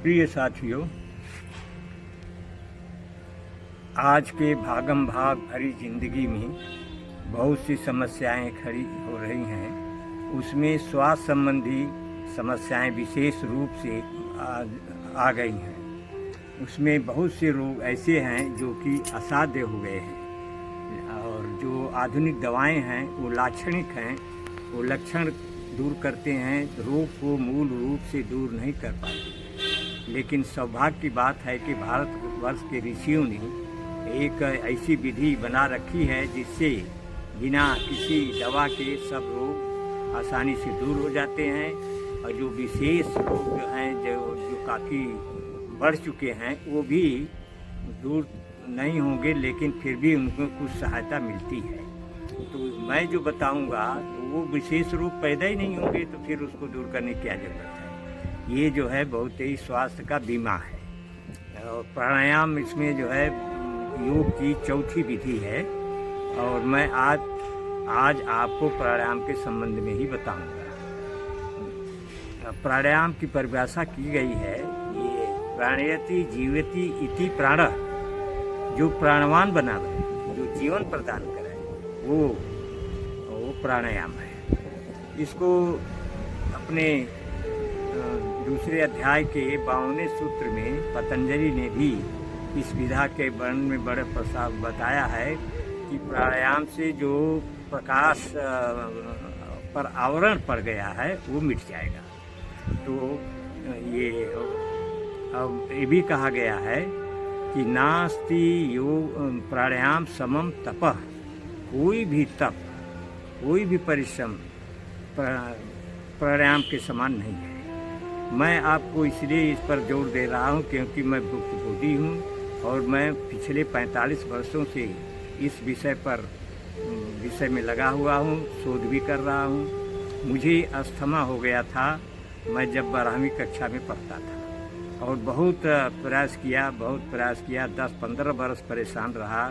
प्रिय साथियों, आज के भागम भाग भरी जिंदगी में बहुत सी समस्याएं खड़ी हो रही हैं। उसमें स्वास्थ्य संबंधी समस्याएं विशेष रूप से आ गई हैं। उसमें बहुत से रोग ऐसे हैं जो कि असाध्य हो गए हैं और जो आधुनिक दवाएं हैं वो लाक्षणिक हैं, वो लक्षण दूर करते हैं, रोग को मूल रूप से दूर नहीं कर पाते। लेकिन सौभाग्य की बात है कि भारतवर्ष के ऋषियों ने एक ऐसी विधि बना रखी है जिससे बिना किसी दवा के सब रोग आसानी से दूर हो जाते हैं। और जो विशेष रोग हैं जो काफ़ी बढ़ चुके हैं वो भी दूर नहीं होंगे, लेकिन फिर भी उनको कुछ सहायता मिलती है। तो मैं जो बताऊंगा तो वो विशेष रोग पैदा ही नहीं होंगे, तो फिर उसको दूर करने की क्या ज़रूरत है। ये जो है बहुत ही स्वास्थ्य का बीमा है। और प्राणायाम इसमें जो है योग की चौथी विधि है और मैं आज आपको प्राणायाम के संबंध में ही बताऊंगा। प्राणायाम की परिभाषा की गई है, ये प्राणयति जीवति इति प्राण, जो प्राणवान बनावे, जो जीवन प्रदान करे, वो प्राणायाम है। इसको अपने दूसरे अध्याय के 52वें सूत्र में पतंजलि ने भी इस विधा के वर्णन में बड़े प्रसाद बताया है कि प्राणायाम से जो प्रकाश पर आवरण पड़ गया है वो मिट जाएगा। तो ये भी कहा गया है कि नास्ति योग प्राणायाम समम तपः, कोई भी तप, कोई भी परिश्रम प्राणायाम के समान नहीं है। मैं आपको इसलिए इस पर जोर दे रहा हूँ क्योंकि मैं भुक्तभोगी हूँ और मैं पिछले 45 वर्षों से इस विषय में लगा हुआ हूँ, शोध भी कर रहा हूँ। मुझे अस्थमा हो गया था मैं जब 12वीं कक्षा में पढ़ता था और बहुत प्रयास किया 10-15 वर्ष परेशान रहा,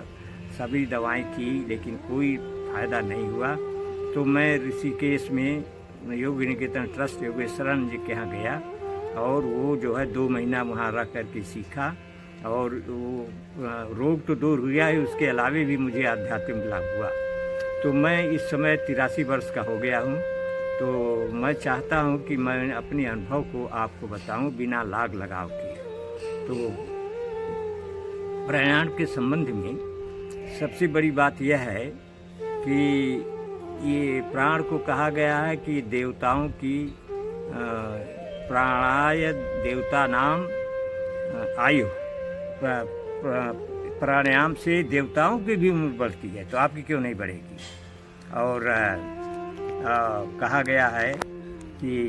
सभी दवाएं की, लेकिन कोई फ़ायदा नहीं हुआ। तो मैं ऋषिकेश में योग निकेतन ट्रस्ट योगेश्वरन जी के यहाँ गया और वो जो है 2 महीना वहाँ रह कर के सीखा और वो रोग तो दूर हुआ ही, उसके अलावे भी मुझे आध्यात्मिक लाभ हुआ। तो मैं इस समय 83 वर्ष का हो गया हूँ। तो मैं चाहता हूँ कि मैं अपने अनुभव को आपको बताऊँ बिना लाग लगाव के। तो प्राणायाम के संबंध में सबसे बड़ी बात यह है कि ये प्राण को कहा गया है कि देवताओं की प्राणाय देवता नाम आयु, प्राणायाम से देवताओं की भी उम्र बढ़ती है, तो आपकी क्यों नहीं बढ़ेगी। और कहा गया है कि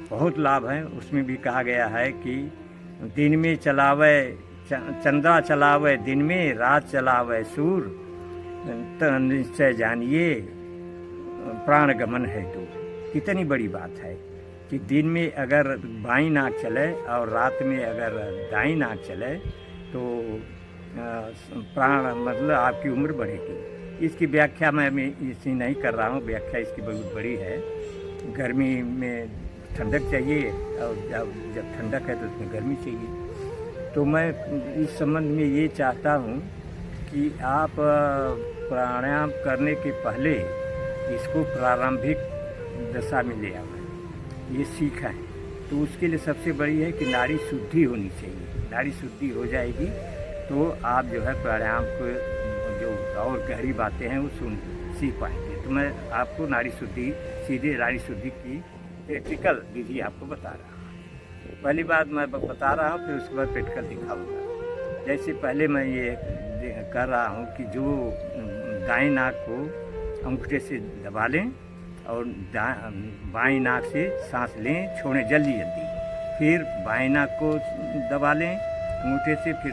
बहुत लाभ है, उसमें भी कहा गया है कि दिन में चलावे चंद्रा चलावे दिन में, रात चलावे सूर, निश्चय जानिए प्राण गमन है। तो कितनी बड़ी बात है कि दिन में अगर बाईं नाक चले और रात में अगर दाईं नाक चले तो प्राण मतलब आपकी उम्र बढ़ेगी। इसकी व्याख्या मैं इसी नहीं कर रहा हूँ, व्याख्या इसकी बहुत बड़ी है। गर्मी में ठंडक चाहिए और जब ठंडक है तो उसमें गर्मी चाहिए। तो मैं इस संबंध में ये चाहता हूँ कि आप प्राणायाम करने के पहले इसको प्रारंभिक दशा में ले आए, ये सीखा है। तो उसके लिए सबसे बड़ी है कि नाड़ी शुद्धि होनी चाहिए। नाड़ी शुद्धि हो जाएगी तो आप जो है प्राणायाम को जो और गहरी बातें हैं वो सीख पाएंगे। तो मैं आपको सीधे नाड़ी शुद्धि की प्रैक्टिकल विधि आपको बता रहा हूँ। पहली बात मैं बता रहा हूँ, फिर उसके बाद प्रैक्टिकल दिखाऊंगा। जैसे पहले मैं ये कर रहा हूँ कि जो दाएं नाक को अंगूठे से दबा लें और बाएं नाक से सांस लें, छोड़ें जल्दी। फिर बाएं नाक को दबा लें अंगूठे से, फिर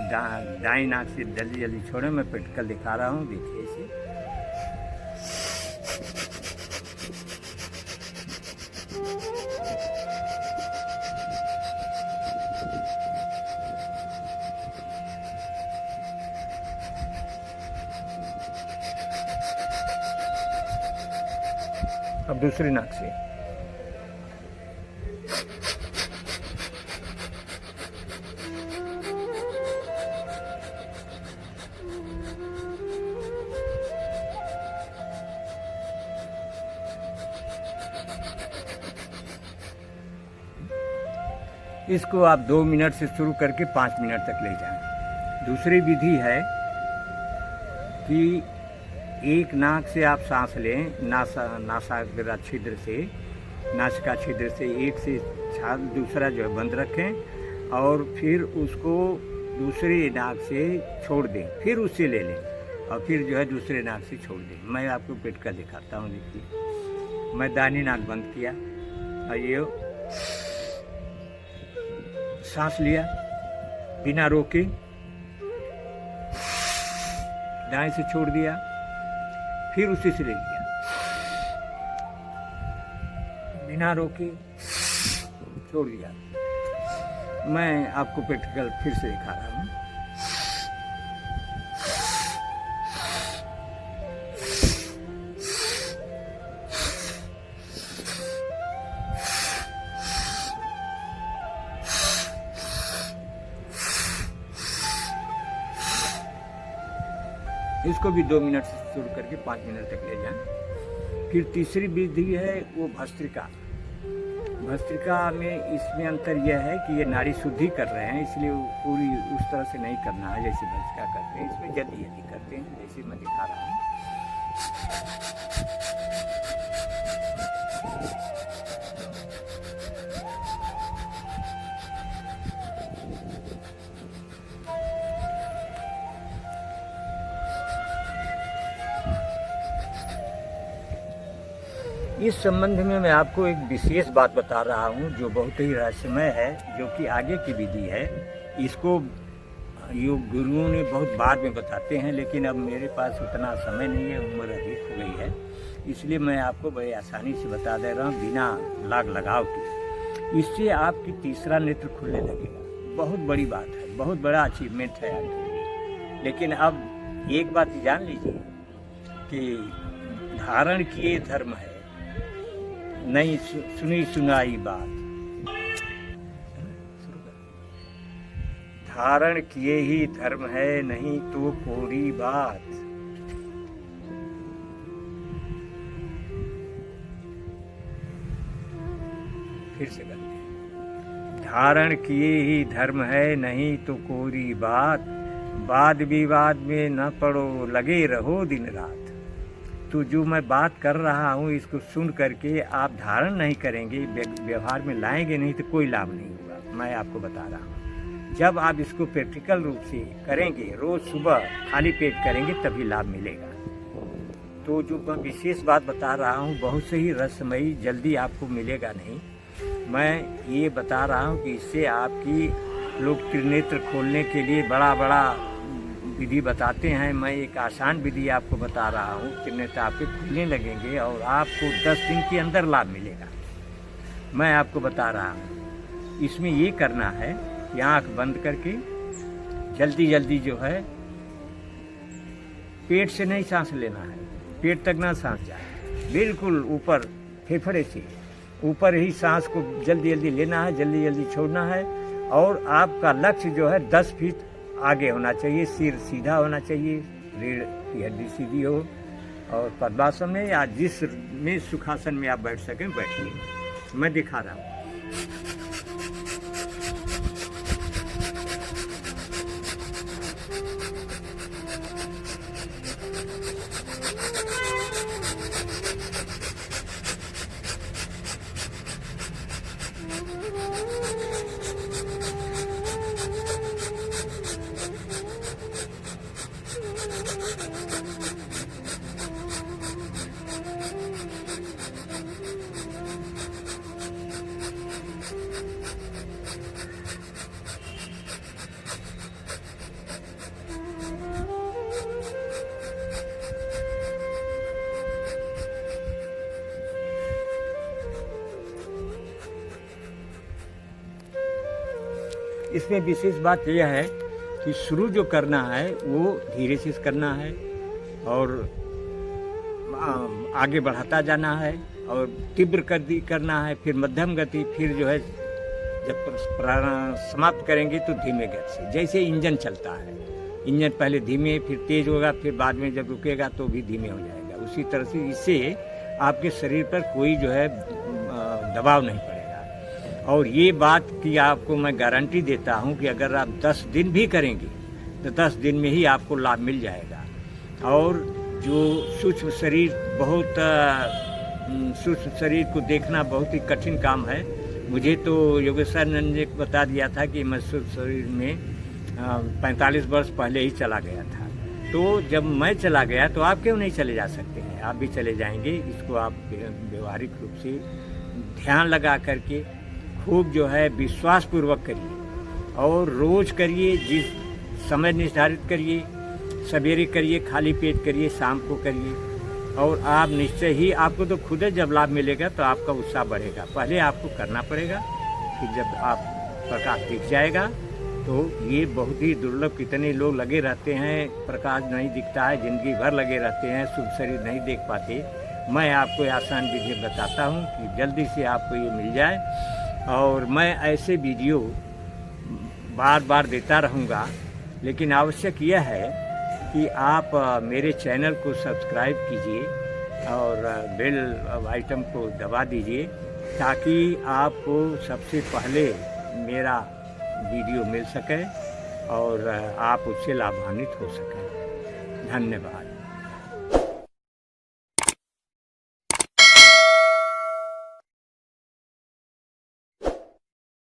दाएं नाक से जल्दी छोड़ें। मैं प्रैक्टिकल दिखा रहा हूँ, देखिए इसे। अब दूसरी नाक से इसको आप 2 मिनट से शुरू करके 5 मिनट तक ले जाएं। दूसरी विधि है कि एक नाक से आप सांस लें, नासाग्र छिद्र से, नासिका छिद्र से एक से छाल, दूसरा जो है बंद रखें और फिर उसको दूसरे नाक से छोड़ दें, फिर उससे ले लें और फिर जो है दूसरे नाक से छोड़ दें। मैं आपको पेट का दिखाता हूँ। देखिए, मैं दाहिनी नाक बंद किया और ये सांस लिया बिना रोके, दाएं से छोड़ दिया, फिर उसी से ले लिया बिना रोके, छोड़ दिया। मैं आपको प्रैक्टिकल फिर से दिखा रहा हूँ। इसको भी 2 मिनट से शुरू करके 5 मिनट तक ले जाएं। फिर तीसरी विधि है वो भस्त्रिका। भस्त्रिका में इसमें अंतर यह है कि ये नाड़ी शुद्धि कर रहे हैं, इसलिए पूरी उस तरह से नहीं करना है जैसे भस्त्रिका करते हैं। इसमें जल्दी जल्दी करते हैं जैसे मैं दिखा रहा हूँ। इस संबंध में मैं आपको एक विशेष बात बता रहा हूँ जो बहुत ही रहस्यमय है, जो कि आगे की विधि है। इसको योग गुरुओं ने बहुत बाद में बताते हैं, लेकिन अब मेरे पास उतना समय नहीं है, उम्र अधिक हो गई है, इसलिए मैं आपको बड़ी आसानी से बता दे रहा हूँ बिना लाग लगाव के। इससे आपकी तीसरा नेत्र खुलने लगेगा। बहुत बड़ी बात है, बहुत बड़ा अचीवमेंट है आपके लिए। लेकिन अब एक बात जान लीजिए कि धारण किए धर्म है, नहीं सुनी सुनाई बात। धारण किए ही धर्म है, नहीं तो कोरी बात। फिर से करते हैं। धारण किए ही धर्म है, नहीं तो कोरी बात। वाद विवाद में न पड़ो, लगे रहो दिन रात। तो जो मैं बात कर रहा हूँ इसको सुन करके आप धारण नहीं करेंगे, व्यवहार में लाएंगे नहीं तो कोई लाभ नहीं होगा। मैं आपको बता रहा हूँ, जब आप इसको प्रैक्टिकल रूप से करेंगे, रोज सुबह खाली पेट करेंगे, तभी लाभ मिलेगा। तो जो मैं विशेष बात बता रहा हूँ बहुत से ही रहस्यमयी, जल्दी आपको मिलेगा नहीं। मैं ये बता रहा हूँ कि इससे आपकी लोग त्रिनेत्र खोलने के लिए बड़ा बड़ा विधि बताते हैं। मैं एक आसान विधि आपको बता रहा हूँ। त्रिनेत्र आपके खुलने लगेंगे और आपको 10 दिन के अंदर लाभ मिलेगा। मैं आपको बता रहा हूँ। इसमें ये करना है कि आँख बंद करके जल्दी जल्दी जो है, पेट से नहीं सांस लेना है, पेट तक ना सांस जाए, बिल्कुल ऊपर फेफड़े से ऊपर ही सांस को जल्दी जल्दी लेना है, जल्दी जल्दी छोड़ना है। और आपका लक्ष्य जो है 10 फीट आगे होना चाहिए, सिर सीधा होना चाहिए, रीढ़ की हड्डी सीधी हो, और पद्मासन में या जिस में सुखासन में आप बैठ सकें बैठिए। मैं दिखा रहा हूँ। इसमें विशेष बात यह है कि शुरू जो करना है वो धीरे से करना है और आगे बढ़ाता जाना है, और तीव्र गति करना है, फिर मध्यम गति, फिर जो है जब प्राणायाम समाप्त करेंगे तो धीमे गति से, जैसे इंजन चलता है। इंजन पहले धीमे फिर तेज होगा, फिर बाद में जब रुकेगा तो भी धीमे हो जाएगा। उसी तरह से इससे आपके शरीर पर कोई जो है दबाव नहीं पड़ेगा और ये बात की आपको मैं गारंटी देता हूँ कि अगर आप 10 दिन भी करेंगे तो 10 दिन में ही आपको लाभ मिल जाएगा। और जो सूक्ष्म शरीर, बहुत सूक्ष्म शरीर को देखना बहुत ही कठिन काम है। मुझे तो योगेश्वरानंद ने बता दिया था कि मैं सूक्ष्म शरीर में 45 वर्ष पहले ही चला गया था। तो जब मैं चला गया तो आप क्यों नहीं चले जा सकते हैं? आप भी चले जाएंगे। इसको आप व्यवहारिक रूप से ध्यान लगा करके खूब जो है विश्वास पूर्वक करिए और रोज़ करिए। जिस समय निर्धारित करिए, सवेरे करिए, खाली पेट करिए, शाम को करिए, और आप निश्चय ही, आपको तो खुद जब लाभ मिलेगा तो आपका उत्साह बढ़ेगा। पहले आपको करना पड़ेगा, फिर जब आप प्रकाश दिख जाएगा तो ये बहुत ही दुर्लभ। कितने लोग लगे रहते हैं, प्रकाश नहीं दिखता है, ज़िंदगी भर लगे रहते हैं, शुभ शरीर नहीं देख पाते। मैं आपको आसान विधि बताता हूँ कि जल्दी से आपको ये मिल जाए। और मैं ऐसे वीडियो बार बार देता रहूँगा, लेकिन आवश्यक यह है कि आप मेरे चैनल को सब्सक्राइब कीजिए और बेल आइटम को दबा दीजिए, ताकि आपको सबसे पहले मेरा वीडियो मिल सके और आप उससे लाभान्वित हो सकें। धन्यवाद।